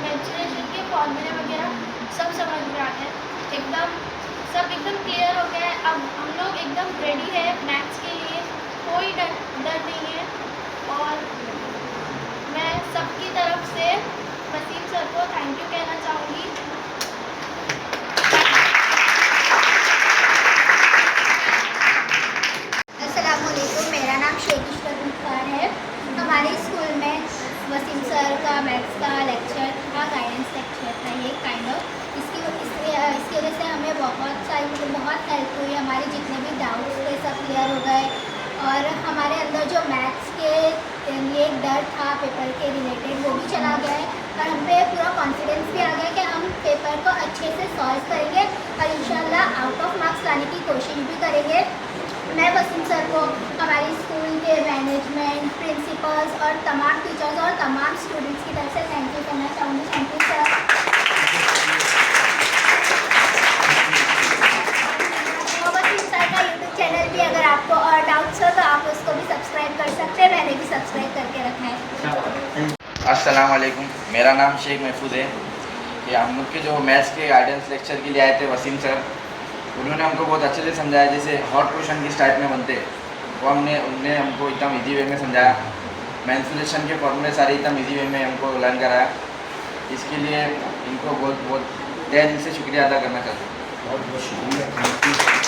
Menstruation के फॉर्मूले वगैरह सब समझ में आ गए, सब एकदम क्लियर हो गया है। अब हम लोग एकदम रेडी है मैथ्स के लिए, कोई डर नहीं है। और मैं सबकी तरफ से वसीम सर को थैंक यू कहना चाहूँगी। अस्सलाम वालेकुम, मेरा नाम शेख इशरत मुख्तार है। हमारे स्कूल में वसीम सर का मैथ्स का लेक्चर था, गाइडेंस लेक्चर था ये काइंड ऑफ। इसकी वजह से हमें बहुत हेल्प हुई। हमारे जितने भी डाउट्स थे सब क्लियर हो गए और हमारे अंदर जो मैथ्स के लिए एक डर था पेपर के रिलेटेड वो भी चला गया है और हम पे पूरा कॉन्फिडेंस भी आ गया कि हम पेपर को अच्छे से सॉल्व करेंगे और इंशाल्लाह आउट ऑफ मार्क्स लाने की कोशिश भी करेंगे। मैं वसीम सर को हमारे स्कूल के मैनेजमेंट, प्रिंसिपल्स और तमाम टीचर्स और तमाम स्टूडेंट्स की तरफ से थैंक यू करना चाहूँगी। थैंक यू सर। वसीम सर का यूट्यूब चैनल भी अगर आपको और डाउट्स हो तो आप उसको भी सब्सक्राइब कर सकते हैं, मैंने भी सब्सक्राइब करके रखा है। अस्सलाम वालेकुम, मेरा नाम शेख महफूज है। कि हम लोग के जो मैथ्स के गाइडेंस लेक्चर के लिए आए थे वसीम सर, उन्होंने हमको बहुत अच्छे से समझाया। जैसे हॉट क्वेश्चन किस टाइप में बनते वो उनने हमको एकदम इजी वे में समझाया। मेंस्ट्रुएशन के फॉर्मूले सारे एकदम इजी वे में हमको लर्न कराया। इसके लिए इनको बहुत बहुत तहे दिल से शुक्रिया अदा करना चाहता हूँ। बहुत बहुत शुक्रिया।